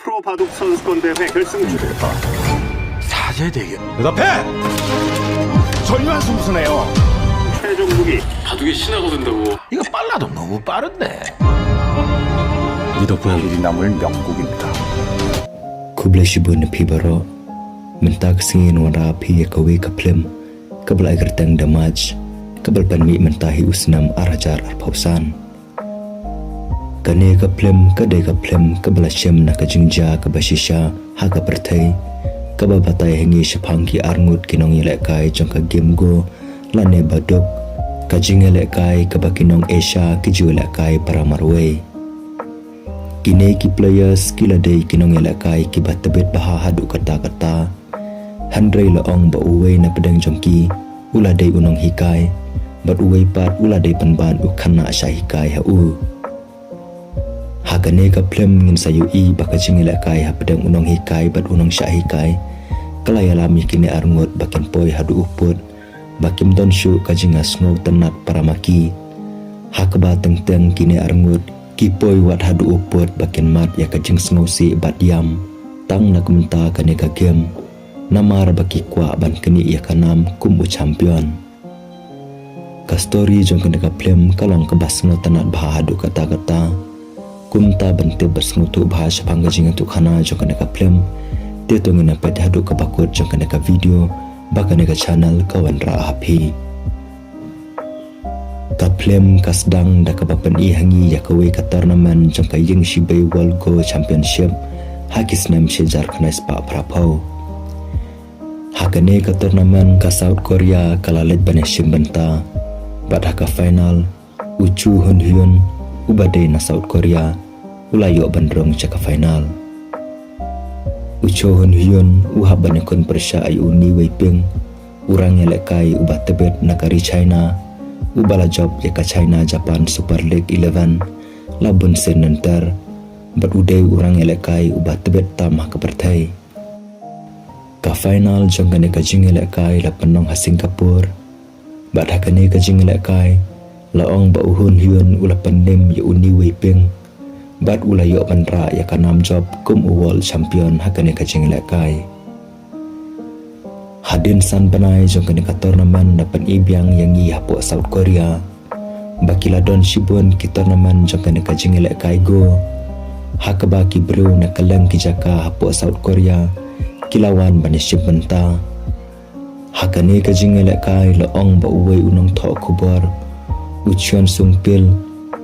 프로 바둑 선수권 대회 결승주 사제 대결. 대답해! 전류한 승부수네요. 최종 무기 바둑의 신화가 된다고. 이거 빨라도 너무 빠른데. 이 덕분에 일이 남을 명곡입니다. Kublashibun pibaro mentak singin wara pi kawi kaplem kabel agar tang damaj kabel panmi mentahi usnam arajar arpausan kane kaplem kadai kaplem kabel shem na kajingja kabashisha haga pertai kabel batai hengi shapangki arngut kinong yelekai jongka gemgo lane baduk kajing yelekai kabakinong Asia kiju yelekai para marway kini ki players kila day kinong yelakai ki batabit baha hadu kata-kata handray laong ba uway na pedang jongki ula day unong hikay bat uway pat ula day panban ukana siya hikay hau hagane ka plem ngin sayu i baka jing yelakai ha pedang unong hikay bat unong siya hikay kalayalami kini arngot bakin poy hadu uput bakim donsyu kajing asngog tenat para maki hakaba teng-teng kini arngot kipoy wat hadu uput bakin mat ya kajing sengosi bat yam tang nak menta kane ka game namar baki kwa ban kini ya kanam kumu champion ka story jong kane ka film kalong ka basno tanat bha hadu kata-kata kumta bante basngutu bha sapanga jing tu khana jong kane ka film te to ngina pet hadu ka bakut jong kane ka video bakane ka channel kawan ra happy kaplem kasdang da kabapan ihangi yakawe ka tournament jangka yung Shibay World Go Championship hakis nam shejar kanais pa prapau hakane ka tournament ka South Korea kalalet bane shimbanta bat haka final uchu hun hyun ubade na South Korea ulayo bandrong chaka final uchu hun hyun uhab bane kon persya ay uni weiping urang yelekai ubat tebet nakari China ubala job ya ka China Japan Super League 11 labun senenter bat uday urang yelekai ubat tebet tamah kepertai ka final jongkane ka jing yelekai la penong ha Singapore bat hakane ka jing yelekai laong ba uhun hyun ula penim ya uni weiping bat ula yo bandra ya ka nam job kum world champion hakane ka jing yelekai hadin san banai jongkane ka tournament dapat ibiang yang i hapo South Korea bakila don shibun ki tournament jongkane ka jingele kai go hakaba ki bro na kalang ki jaka hapo South Korea kilawan bani shibenta hakane ka jingele kai laong ba uway unong tho kubor uchion sungpil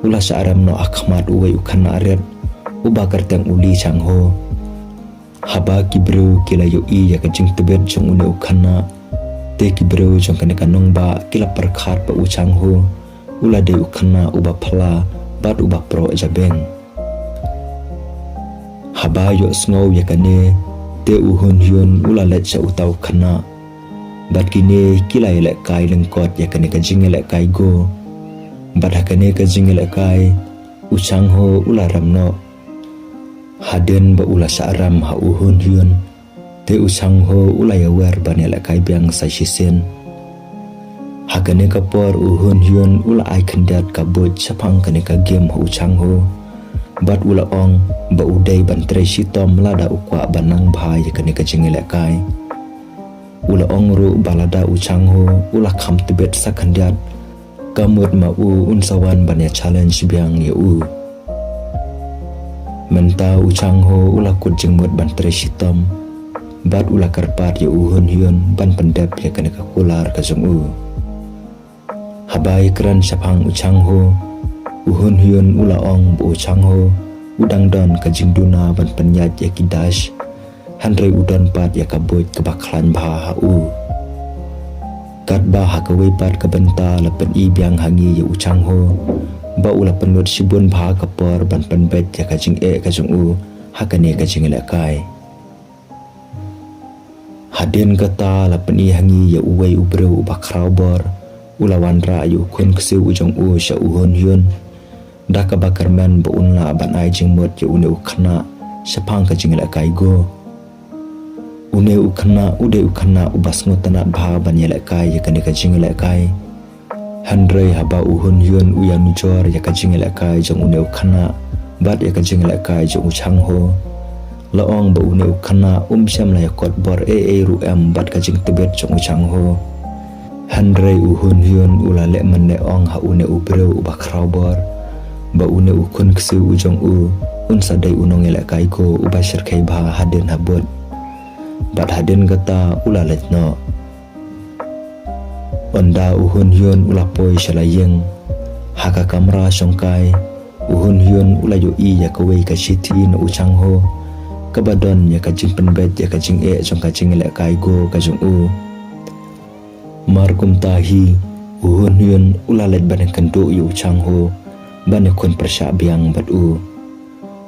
ula sa aram no akhmat uway ukana aret ubakar tang uli changho haba ki bro kila yo i ya kajing tebet jong une ukana te ki bro jong kane kanong ba kila perkhat pa uchang ho ula de ukana uba phala bat uba pro jabeng haba yo snow ya kane te uhun hyun ula let sa utau kana bat kini kila ile kai lengkot ya kane kajing ile kai go bat hakane kajing ile kai uchang ho ula ramno haden ba ula saaram ha uhun hyun te usang ho ula ya wer banela kai biang sa shisen hakane ka por uhun hyun ula ai khandat ka bot chapang kane ka game ho uchang ho bat ula ong ba udai ban tre shitom lada ukwa banang bhai kane ka jingela kai ula ong ru balada uchang ho ula kham tibet sa khandat kamut ma u unsawan banya challenge biang ya u menta uchang ho ula kut jengmut ban tre shitom bat ula karpat ya uhun hyun ban pendep ya kane ka kular ka jong u habai kran sapang uchang ho uhun hyun ula ong bu uchang ho udang don ka jingduna ban penyat ya kidash handre udon pat ya kabut ka baklan bha ha u kat ba ha ka wepat ka benta lapen i biang hangi ya uchang ho ba ula penut shibun bha kapor ban penbet ya kajing e kajung u hakane kajing lekai hadin kata la peni hangi ya uwai ubro ba kraubor ula wanra yu kun kse ujong u sha uhon hyun da ka bakarman ba unla ban ai jing mot ya une ukhana sapang kajing lekai go une ukhana ude ukhana ubas ngotana bha ban lekai ya kane kajing lekai handray haba uhun hyun uyan jor ya kajing lekai jong une ukhana bat ya kajing lekai jong uchang ho laong ba une ukhana syam la yakot bor ru em bat ka jing tebet chong chang ho handrei uhun hyun ulale man le ong ha une ubreu ubakrau bor ba une ukun ksu ujong sadai unong ele kai ko ubashir kai bha haden habot bat haden gata ulalet no onda uhun hyun ulapoi shalayeng haka kamra songkai uhun hyun ulayo ya kawei ka shiti no uchang ho kabadon ya ka jing penbet ya ka jing chong ka jing ele kai go ka jong markum tahi uhun hyun ulalet baneng kendu yu uchang ho bane kon persya biang bat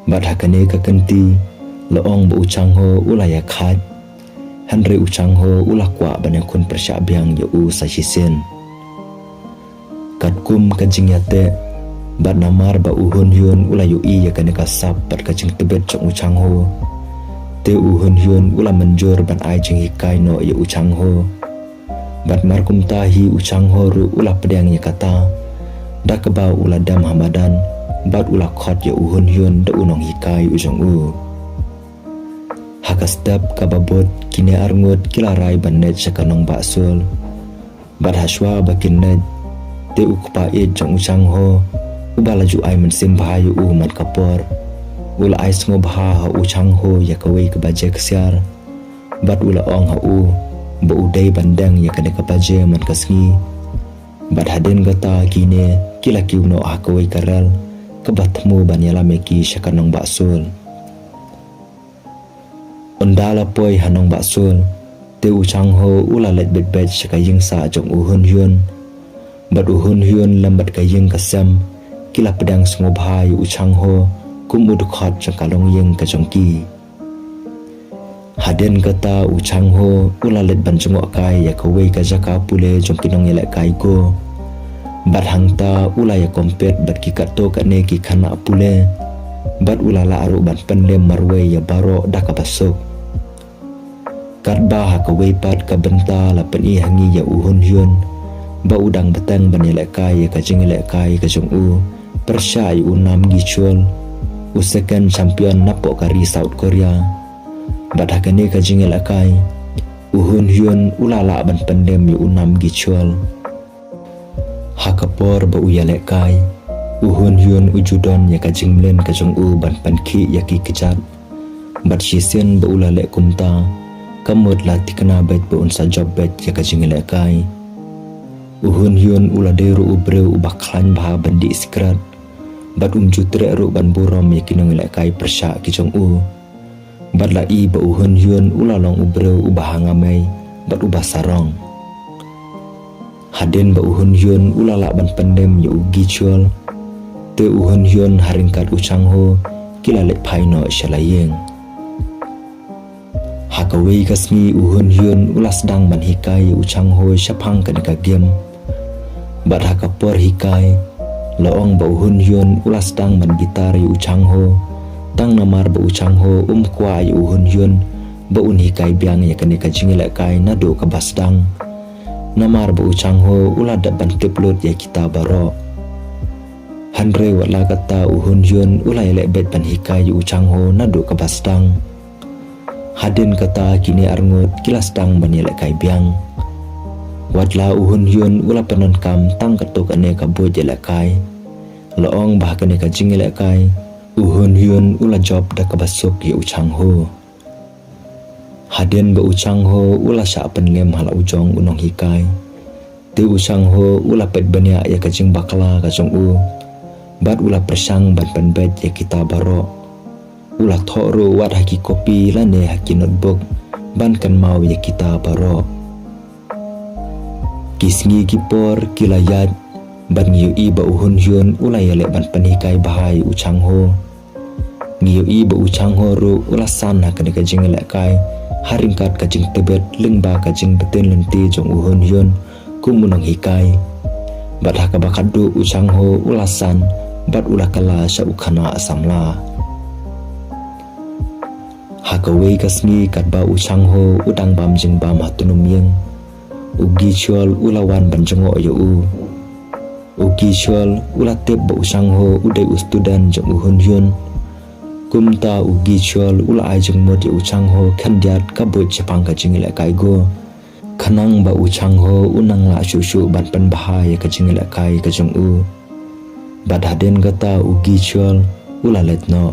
bat hakane ka kanti laong ba uchang ho ulaya khat hanre uchang ho ulakwa baneng kon persya biang yu sa hisen katkum ka jing yate bat namar ba uhun hyun ulayu ya kane ka sap bat ka jing tebet chong uchang ho te uhun hyun ula menjor ban ai jing hikai no yu uchang ho bat markum tahi uchang ho ru ula pedang ya kata dak ba ula dam hamadan bat ula khot ya uhun hyun da unong hikai ujong hakastap kababot kine arngot kilarai banet sakanong baksul bat haswa bakinet te ukpa jong uchang ho ubalaju ai mensim bahayu man kapor ula ai sngo baha ha uchang ho ya kawei ka baje ksyar bat ula ong ha ba udai bandang ya kane ka baje man kasngi bat haden gata kine kila kiuno hakawai karal kabatmu banyala meki sakanong baksul ondala poi hanong baksul te uchang ho ulalet bet sakayeng sa jong uhun hyun bat uhun hyun lambat kayeng kasam kila pedang sngobhai uchang ho kumud khot sakalong yeng ka jongki haden kata uchang ho ulalet banjungo kai ya kawei ka jaka pule jong kinong ele kai go bat hangta ulaya kompet bat kikato kane ki khana pule bat ulala aru ban pendem marwe ya baro dak basuk katba ha kawei pat ka benta la pen i hangi ya uhun hyun ba udang betang ban ele kai ya ka jing ele kai ka jong persya yu nam gi chol second champion napo kari South Korea bat hakane ka jing ele kai uhun hyun ulala ban pendem yu nam gi chol hakapor ba uyale kai uhun hyun ujudon ya ka jinglen ka jong ban panki ya ki kejat bat shisen ba ulale kumta kamut la tikna bet ba unsa job bet ya ka jingele kai uhun hyun uladeru ubreu ubaklan bah bandi skrat bat jutre ru ban burom ya kinong le kai persya ki jong bat la i ba uhun hyun ulalong ubreu ubahangamai bat ubasarong haden ba uhun hyun ulala ban pendem ya ugi chol te uhun hyun haringkat uchang ho kilale phaino shalayeng hakawei kasmi uhun hyun ulas dang ban hikai uchang ho shaphang kan ka game bat hakapor hikai laong ba uhun hyun ulas dang ban gitar yu uchang ho tang namar ba uchang ho kwa yu uhun hyun ba un hikai biang ya kan ka jingile kai nado ka basdang namar ba uchang ho ula daban tiplot ya kita baro handre wala kata uhun hyun ula ele bet ban hikai yu uchang ho nado ka basdang haden kata kini arngot kilas dang ban ele kai biang watla uhun hyun ula penon kam tang katok ane ka boj ele kai laong bah kane ka jingile kai uhun hyun ula job da ka basuk ya uchang ho haden ba uchang ho ula sha penlem hala ujong unong hikai te uchang ho ula pet banya ya ka jing bakla ka jong bat ula persang ban penbet ya kita baro ula thoro wat haki kopi lane haki notebook ban kan mau ya kita baro kisngi kipor kilayat ban ngiu i ba uhun hyun ula yale ban penikai bahai uchang ho ngiu i ba uchang ho ru ula sana ka ka jing le kai haringkat ka jing tebet lengba ka jing beten lenti jong uhun hyun kumunong hikai bat haka bakadu uchang ho ulasan bat ula kala sha ukhana asamla hakawei kasmi katba uchang ho udang bam jing bam hatunum yeng ugi chol ulawan banjongo yo ugi chol ula tep ba uchang ho udai ustudan jong uhun hyun kumta ugi chol ula ajeng mod ya uchang ho khandiat kabut chapang ka jingile kai go khanang ba uchang ho unang la shu ban pen bahaya ka jingile kai ka jong u bad haden gata ugi chol ula letno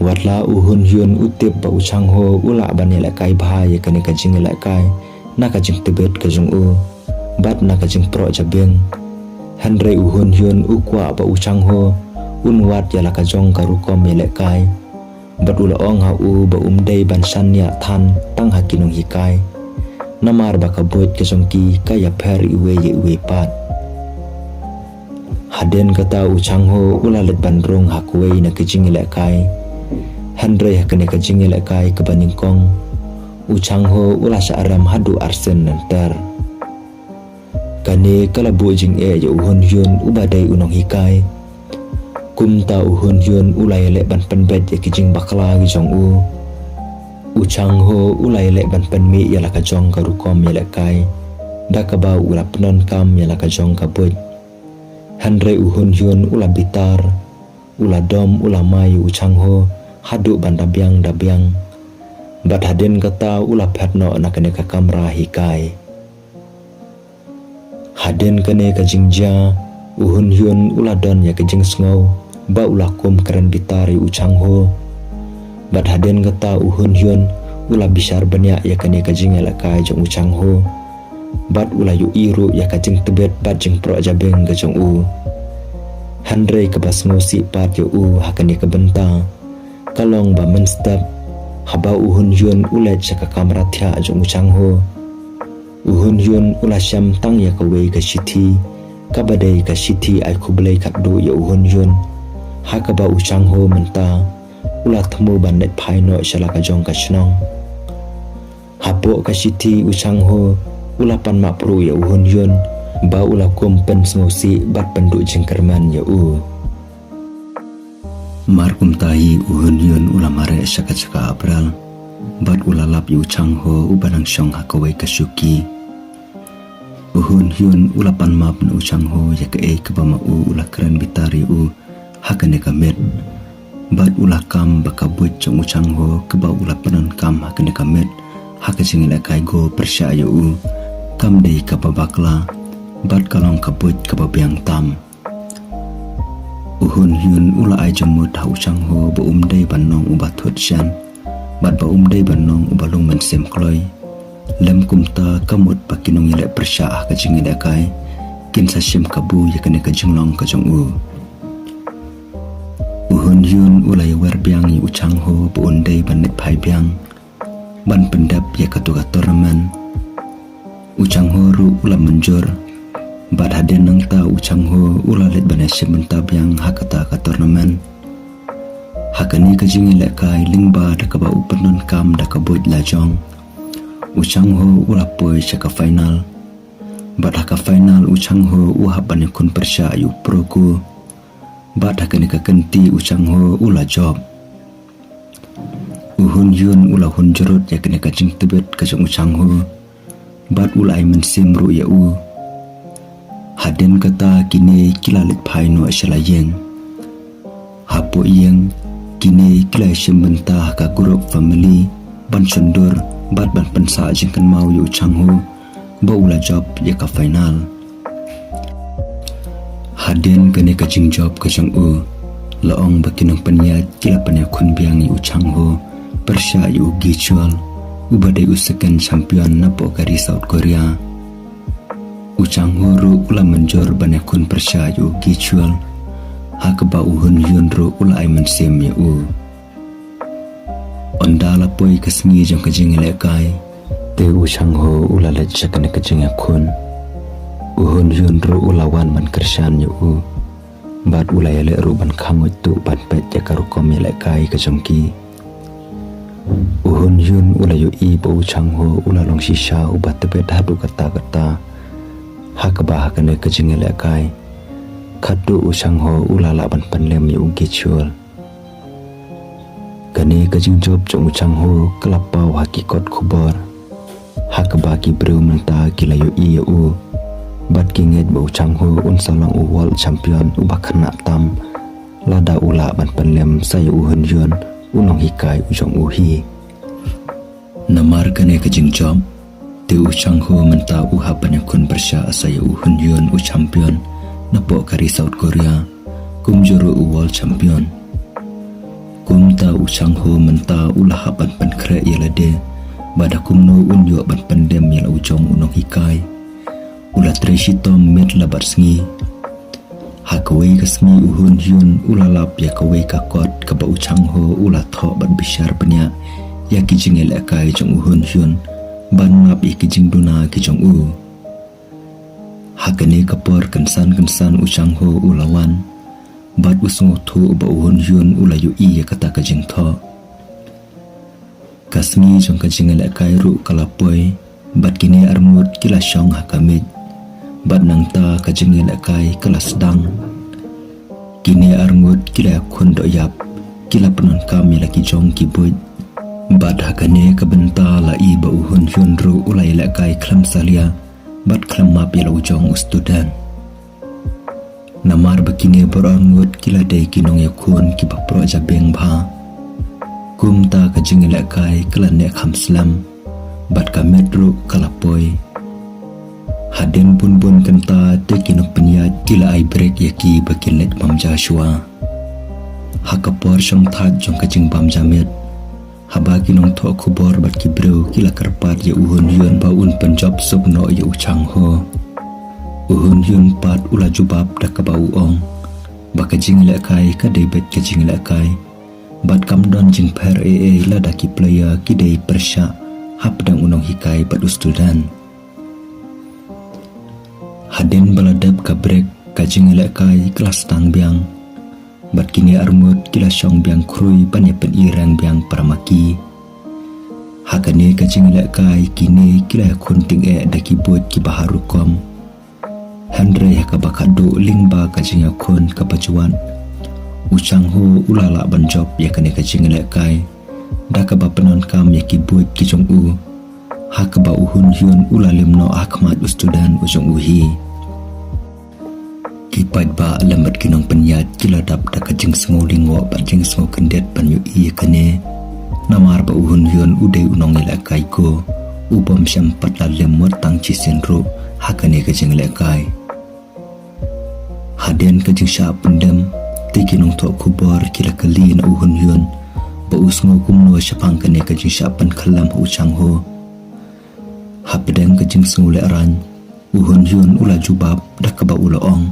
watla uhun hyun utip ba uchang ho ula banile kai bahaya ka ne ka jingile kai na ka jing tebet ka jong u bad na ka jing pro jabeng Henry uhun hyun ukwa ba uchang ho unwat yala ka jong ka rukom yele kai bat ula ong ha u ba umdei ban sanya than tang hakinong hikai namar ba ka boit ka jong ki ka ya pher iwe pat haden kata uchang ho ula let ban rong ha kuwei na kijing yele kai Henry hakane ka jing yele kai ka baningkong uchang ho ula sa aram hadu arsen nanter kane kala bo jing ya uhun hyun ubadai unong hikai kumta uhun hyun ulai le ban pen bet ya kijing bakla gi jong u uchang ho ulai le ban pen mi ya la ka jong ka rukom ya le kai da ka ba ula penon kam ya la ka jong ka boy Henry uhun hyun ula bitar ula dom ula mai uchang ho hadu ban dabyang bat haden kata ula phetno na kane ka kamera hikai haden kane ka jingja uhun hyun ula don ya ka jing sngow ba ula kum keren bitari uchang ho bat haden kata uhun hyun ula bisar banyak ya kane ka jing ala kai jong uchang ho bat ula yu iru ya ka jing tebet bat jing pro jabeng ga jong u Henry ka basngo si pat yu u hakane ka benta kalong ba menstep haba uhun hyun ulet sa ka kamera thya jong uchang ho uhun hyun ula syam tang ya ka wei ka shiti ka badai ka shiti ai kublai ka du ya uhun hyun hakaba uchang ho menta ula thmu bandet phaino shala ka jong ka chnong hapo ka shiti uchang ho ula pan ma pro ya uhun hyun ba ula kum pen sngosi bat pendu jingkerman ya u markum tahi uhun hyun ula mare saka abral bat ula lap yu uchang ho ubanang syong hakawai ka syuki uhun hyun ula pan map na uchang ho ya ka e ka ba ma u ula keren bitari u hakane ka met bat ula kam baka buit jong uchang ho keba ula penon kam hakane ka met haka jingila kai go persya u kam dei ka babakla bat kalong ka buit ka babyang tam uhun hyun ula ai jomut ha uchang ho ba umdei banong ubat thot shan bat ba umdei banong ubalung men sem kloi lem kumta kamut pakinong yele persya haka jingila kai kin sa sim kabu ya kane ka jinglong ka jong u uhun hyun ulai wer biang yu uchang ho bu undai ban net phai biang ban pendap ya katuga tournament uchang ho ru ula menjor bad haden nang ta uchang ho ula let ban sementa biang hakata ka tournament hakani ka jingi le kai lingba da ka ba upenon kam da ka boit la jong uchang ho ula poi ka final bad haka final uchang ho u haban kun persya yu pro ku bat hakane ka kenti uchang ho ula job uhun hyun ula hunjurut ya kane ka jing tebet ka jong uchang ho bat ula ai mensim ru ya u haden kata kini kilalit phaino ashalayeng hapo yeng kini kilai sembenta ka group family ban sundur bat ban pensa jing kan mau yu uchang ho ba ula job ya ka final haden kane ka jing job ka jong u laong bakinong panyat kila panya khun biang yu uchang ho persya yu gichual ubadai second champion na po kari South Korea uchang ho ru ula menjor banyak khun persya yu gichual hakba uhun hyun ru ula ai mensim ya u ondala poi kasngi jong ka jing le kai te uchang ho ula le chakane ka jing khun uhun hyun ru ulawan man kersyan yu u bat ulai le ru ban khamut tu ban pet ya karu komi le kai ka jongki uhun hyun ula yu i bo chang ho ula long shisha u bat te hadu kata hakba hakane ka jing le kai khatu uchang ho ula la ban panlem yu gichul kani ka jing job chong uchang ho klapau hakikot khubor hakba ki bru menta kila yu i u bat kinget bo chang ho un salang u world champion u bakhana tam lada ula ban panlem saya uhun yun unong hikai ujong uhi namar kane ka jingjob te u changho menta u hapan kun bersya saya uhun yun u champion napo kari South Korea kum juru u world champion kum ta u changho menta u lahapan pan kre yelade bada kum no unyo ban pandem yel ujong unong hikai ula treshi tom met labar sngi hakawai ka sngi uhun yun ulalap ya kawai ka kot ka ba u changho ula tho ban bishar banya ya kijing ele kai jong uhun yun ban map ikijing duna kijong u hakane kapor kansan u changho ulawan bat usngo thu ba uhun yun ulayu i ya kata kajing tho kasmi jong kajing ele kai ru kalapoi bat kini armut kila shong hakamit bat nangta kajing ele kai kelas dang kini armut kila kondo yap kila penon kami lagi jong kibuj bat hakane kabenta la i ba uhun yun ru ulai ele kai klam salia bat klam map yela ujong student namar bakine berangut kila dai kinong yakun ki bapro jabeng bha kumta kajing ele kai klan ne khamslam bat kametru kalapoi haden bun kenta te kinok penyat kila ai break yaki bakilet mam Joshua hakapor shong that jong kajing bam jamet habagi nong tho khubor bat kibreu kila karpat ya uhun yun ba un penjob subno ya uchangho uhun yun pat ula jubab dak ba uong bakajing le kai ka debet kajing le kai bat kamdon jing per la daki player kidei persya hapdang unong hikai bat student haden baladap ka break kajing le kai kelas tang biang bat kini armut kila shong biang krui banyak pen irang biang paramaki hakane kajing le kai kini kila kunting daki buat ki baharu kom Henry hakabakado lingba kajing yakun kapajuan uchangho ulala banjob yakane kajing le kai dakaba penon kam yaki buat ki jong u hakaba uhun yun ulalimno akmat ustudan ujong uhi kipat ba lambat kinong penyat kila dap dakajing sengo lingwa bajing sengo kendet panyu i kane namar ba uhun yun udai unong ele kai ko ubom syampat la lemot tang chi senro hakane kajing le kai haden kajing sya pendem tikinong to kubor kila kali na uhun yun ba usngo kumno syapang kane kajing sya pan kalam hu changho hapedang kajing sengo le ran uhun yun ula jubab dakaba ula ong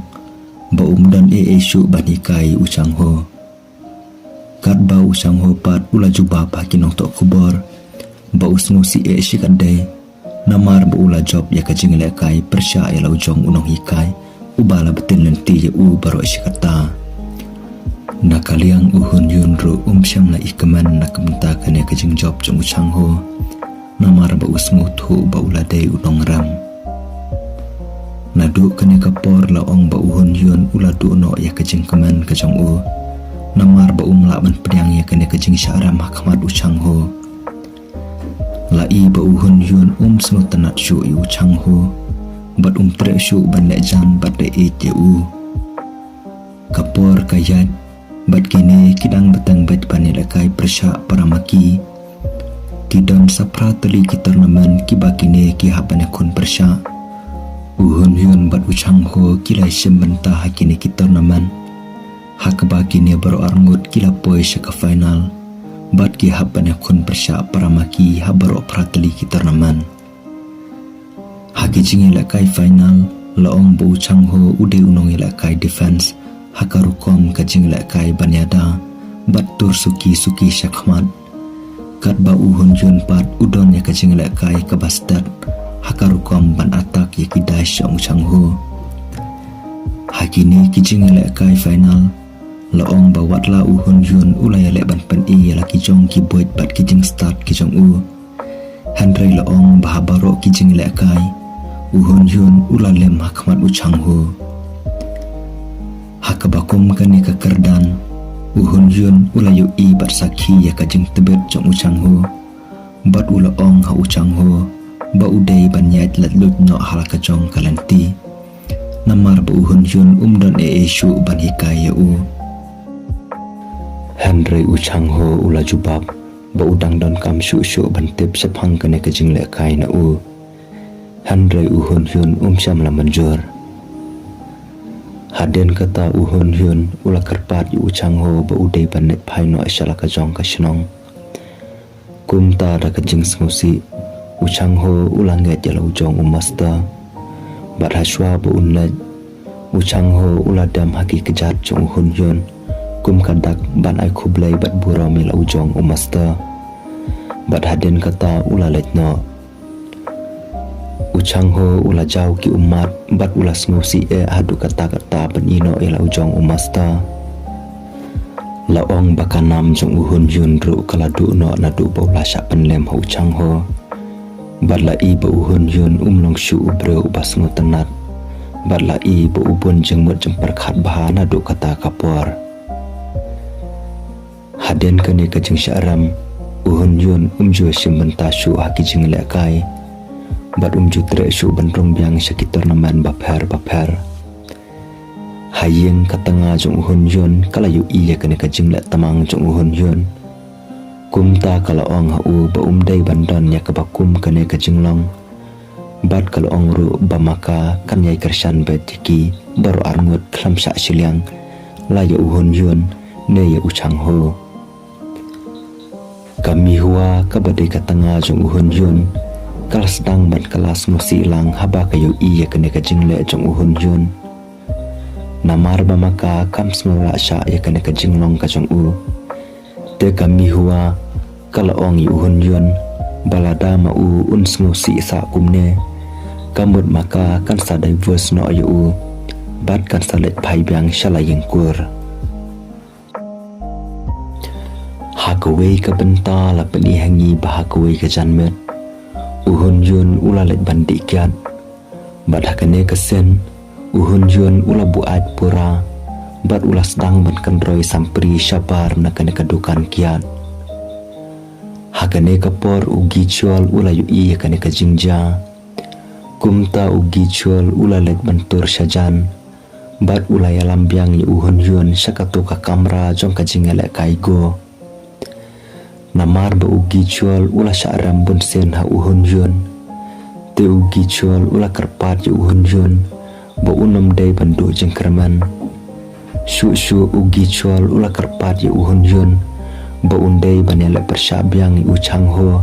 ba umdan syu banikai uchangho kat ba uchangho pat ula jubab hakinong to kubor ba usngo si shikadai namar ba ula job ya kajing le kai persya ya ujong unong hikai ubala betin lenti ya u baro shikata nakaliang uhun yun ru syam la ikaman nakamta kane kajing job jong uchangho namar ba usngo thu ba ula dai unong ram nadu kane kapor la ong ba uhun yun ula du no ya kajing kaman kajong u namar ba umla ban pedang ya kane kajing syaram hakmat uchangho la i ba uhun yun smo tanat syu i uchangho bat tre syu ban le jan bat de e te u kapor kayat bat kini kidang betang bat panila kai persya paramaki tidon sapra teli ki tournament ki bakine ki hapane kun persya uhun yun bat uchangho kila sembenta hakini ki tournament hakba kini baru arngut kila poi syaka final bat ki hapane kun persya paramaki habaro prateli ki tournament haki jingi la kai final laong bu uchangho ude unong la kai defense hakarukom kajing la kai banyada bat tur suki syakmat kat ba uhun yun pat udon ya kajing la kai kabastat hakarukom ban atak ya kidai syong changho hakini kijing le kai final laong bawat la uhun yun ulaya le ban pen i ya laki jong ki boit bat kijing start kijong u Henry laong bahabaro kijing le kai uhun yun ulalem hakmat uchangho hakabakum kani kakerdan uhun yun ulayu i bat sakhi ya kajing tebet jong uchangho bat ulaong ha uchangho ba udai banyat latlut no halaka jong kalanti namar ba uhun yun umdon syu ban hikai ya u Henry uchang ho ula jubab ba udang don kam shu ban tip sephang kane ka jing le kai na u Henry uhun hyun syam la manjur haden kata uhun hyun ula kerpat yu uchang ho ba udai ban net phai no ashala ka jong ka shnong kumta da ka jing smusi uchang ho ula nge jala ujong umasta bat haswa ba unla uchang ho ula dam haki kejat jong uhun hyun kum kadak ban ai khublai bat bura mil ujong umasta bat haden kata ula letno uchang ho ula jau ki umat bat ula smusi hadu kata ban ino ila ujong umasta laong bakanam jong uhun yun ru kaladu no nadu baula sya penlem ho uchang ho bat la i ba uhun yun long shu ubre ubas ngotenat bat la i ba ubun jengmut jempar khat bahana du kata kapor haden kane ka jeng syaram uhun yun jo simbenta shu haki jeng le kai bat ju tre shu benrong biang sekitar naman bapher hayeng katanga jong uhun yun kala yu iya kane ka jeng le tamang jong uhun yun kumta kala ong ha u ba dai bandon ya ka bakum kane ka jenglong bat kala ong ru ba maka kan yai kersan betiki baru arngut klam sa siliang la ya uhun yun ne ya uchang ho kami huwa kabadai katanga jong uhun yun kala sedang ban kelas musilang haba kayu iya kene ka jingle jong uhun yun namar ba maka kam smura sya ya kene ka jinglong ka jong u te kami huwa kala ong yu uhun yun balada ma u smusi sa kumne kamut maka kan sa diverse no yu bat kan sa let pai biang shalayeng kur hakaway ka benta la pani hangi bahakaway ka janmet uhun yun ula let bandi kiat bat hakane ka sen uhun yun ula buat pura bat ula sedang ban kendroi sampri syapar na kane kadukan kiat hakane ka por ugi chual ula yu iya kane ka jingja kumta ugi chual ula let bantur syajan bat ula ya lambiang yu uhun yun syakatu ka kamra jong ka jingele kaigo namar ba ugi chual ula syaram bun sen ha uhun yun te ugi chual ula kerpat yu uhun yun ba unam dai bandu jengkerman shu ugi chual ula kerpat yu uhun yun ba undai banela persyabiang yu uchang ho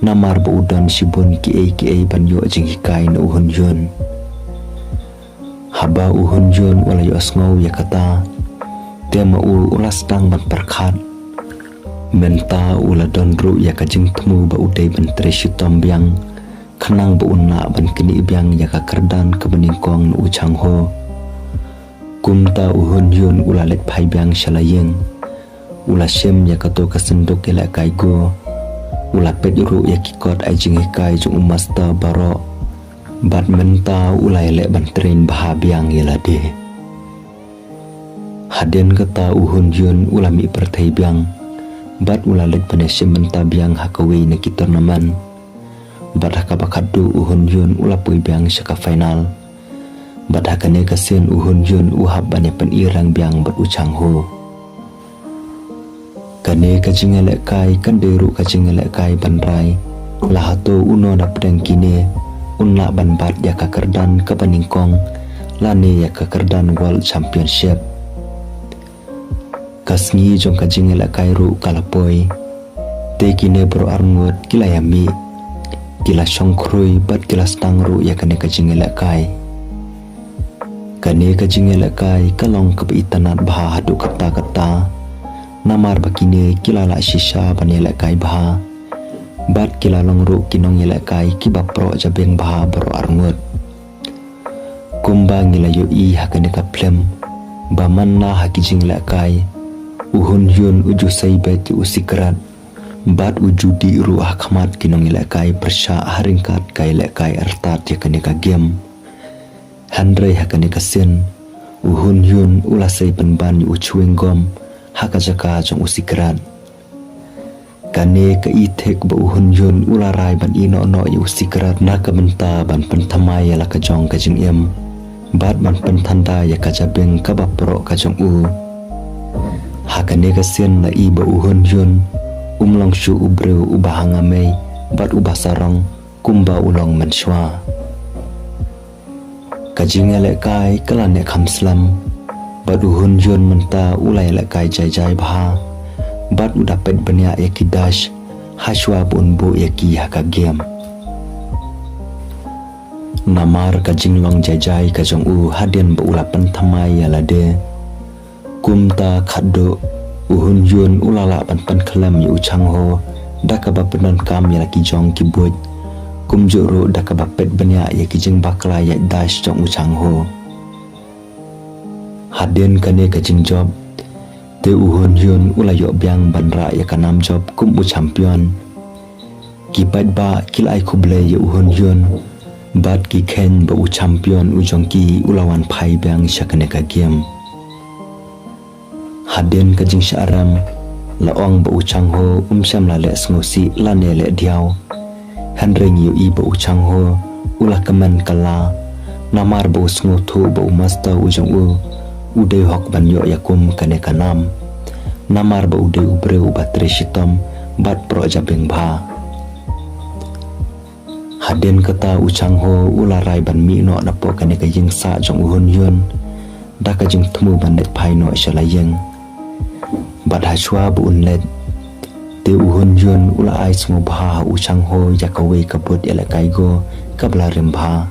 namar ba udan sibun ki ban yu jeng hikai na uhun yun haba uhun yun ula yu asngau ya kata tema ula sedang ban perkhat menta ula donru ya kajing temu ba udai ban treshitom biang kenang ba unna ban kini biang ya ka kerdan ke beningkong nu uchang ho kumta uhun yun ula let pai biang shalayeng ula shem ya kato kasendok ila kaigo ula pedru ya kikot ai jing kai jung umasta baro bat menta ula ele ban train bahabiang ila de haden kata uhun yun ula mi pertai biang bat ula let panesem menta biang hakaway na kitor naman bat hakabakadu uhun yun ula pui biang syaka final bat hakane kasen uhun yun uhab bane penirang biang bat uchang ho kane kajingele kai kanderu kajingele kai banrai lahato uno na pedang kine unla ban bat ya kakerdan ke peningkong lane ya kakerdan world championship kasngi jong kajingela kairu kalapoi te kine bro arngut kila yami kila songkrui bat kila stangru ya kane kajingela kai kalong kebeitanat baha hadu kata namar bakine kila la shisha banela kai baha bat kila longru kinong yela kai kiba pro jabeng baha bro arngut kumbang ila yu I hakane ka plem bamanna hakijingela kai uhun yun uju saibet usikrat bat uju di ruah khamat kinong ilakai persya haringkat kai ilakai artat yakane ka game handrai hakane ka sen uhun yun ula sai penban uchuenggom hakajaka jong usikrat kane ka itek ba uhun yun ula rai ban ino no usikrat na ka menta ban pentamai la ka jong ka jing em bat ban pentanda ya ka jabeng ka bapro ka jong u Hakane kasian la iba uhun yun umlong shu ubreu ubahangame bat ubah sarong kumba ulong menshwa kajingele kai kalane khamslam bat uhun yun menta ulai le kai jai bha bat udapet benya yakidash hashwa bun bu yaki hakagem namar kajinglong jai kajong hadian ba ulapan thamai yalade kumta khaddo uhun yun ulala pan kelam yu changho dakaba penan kam ya ki jong ki buj kumjuru dakaba pet benya ya ki jing bakla ya dash jong changho hadin kane ka jing job te uhun yun ulayo byang banra ya kanam job kum champion ki pat ba kilai kuble ya uhun yun bat ki ken ba champion ujong ki ulawan phai byang shakane ka game hadin ka jing sharam laong ba changho syam la le ngosi la ne le diaw hanreng yu i ba changho ula kaman kala namar ba sngo thu ba master ujong ude hok ban yo yakum kane kanam namar ba ude ubreu ba treshitom bat pro jabeng bha hadin kata changho ula rai ban mi no na po kane ka jing sa jong uhun yun da ka jing thmu ban net phai no shalayeng bat hashwa bu unlet te uhun yun ula ai smu bha changho yakawe kaput ela kaigo kabla rimbha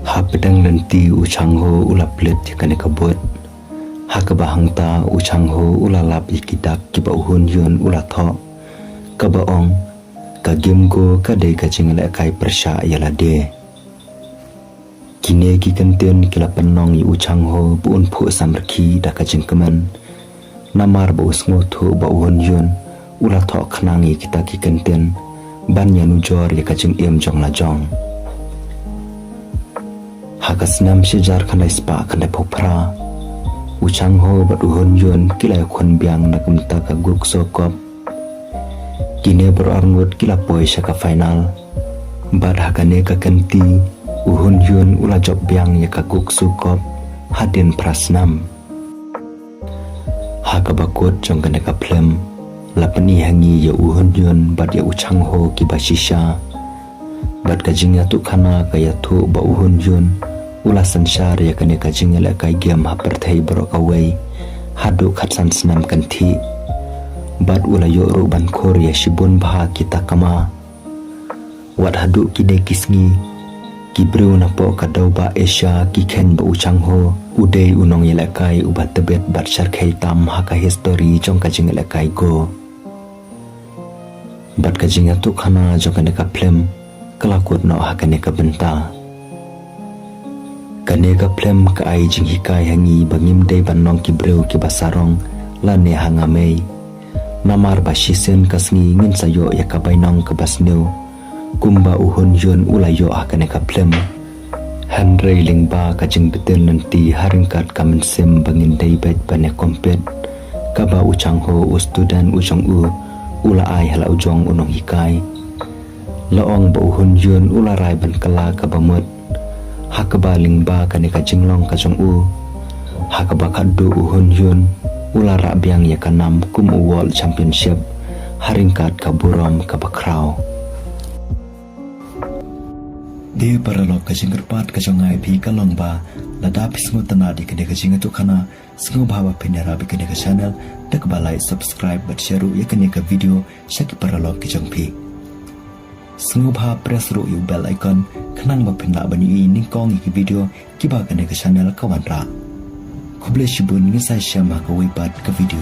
ha pedang nanti changho ula plet kane kabut ha ka bahang ta changho ula lap ikidak kiba uhun yun ula tho kabaong ka gemgo ka dei ka chingla kai persha yala de kine ki kanten kila penong yu changho bu un phu samrki da ka jingkaman namar ba usngo thu ba uhun yun ula tho khnangi kita ki kanten ban yanu jor ya ka jing em jong la jong hakasnam shijar khanai spa khanai phopra changho ba uhun yun kila khon byang na kumta ka guk so kop kine berarngut kila poisa ka final bad hakane ka kanti uhun yun ula job byang ya ka guk sukop hadin prasnam hakabakut jong kane ka plem lapani hangi ya uhun yun bad ya changho ki basisha bad ka jingya tu khana ka ya thu ba uhun yun ula sansar ya kane ka jingla ka game ha perthai bro ka wei hadu khatsan snam kanthi bat ula yo ro ban khor ya shibun bha kita kama wat hadu kide kisngi kibreu na po ka dauba asia ki khen ba changho udei unong yela kai ubat tebet bat sarkhei tam ha ka history jong ka jingla kai go bat ka jinga tu khana jong ka plem kala kut no ha ka ne ka benta kane ka plem ka ai jing hikai hangi bangim dei ban nong kibreu ki basarong la ne hangame namar basisen kasngi ngin sayo ya kabainong kabasneu kumba uhun yun ulayo akane kaplem hanrei lingba kajing betel nanti haringkat kamen bangin daibet bane kompet kaba changho student ujong ula ai hala ujong unong hikai laong ba uhun yun ula rai ban kala kabamut hakaba lingba kane kajinglong kajong hakaba kaddu uhun yun ula ra biang ya kanam kum world championship haringkat kaburam kabakrau de paralok ka jinggerpat ka jongai bi kalong ba lada pisngo tanadi kene ka jinga tu khana sngo bhawa pinera bi kene ka channel tak balai subscribe but share ya kene ka video shaki paralok ki jongpi sngo bha press ru yu bell icon khanang ba pinna bani ni kong ki video ki ba kene ka channel kawanra Kuble shibun ngisai syama ka wipat ka video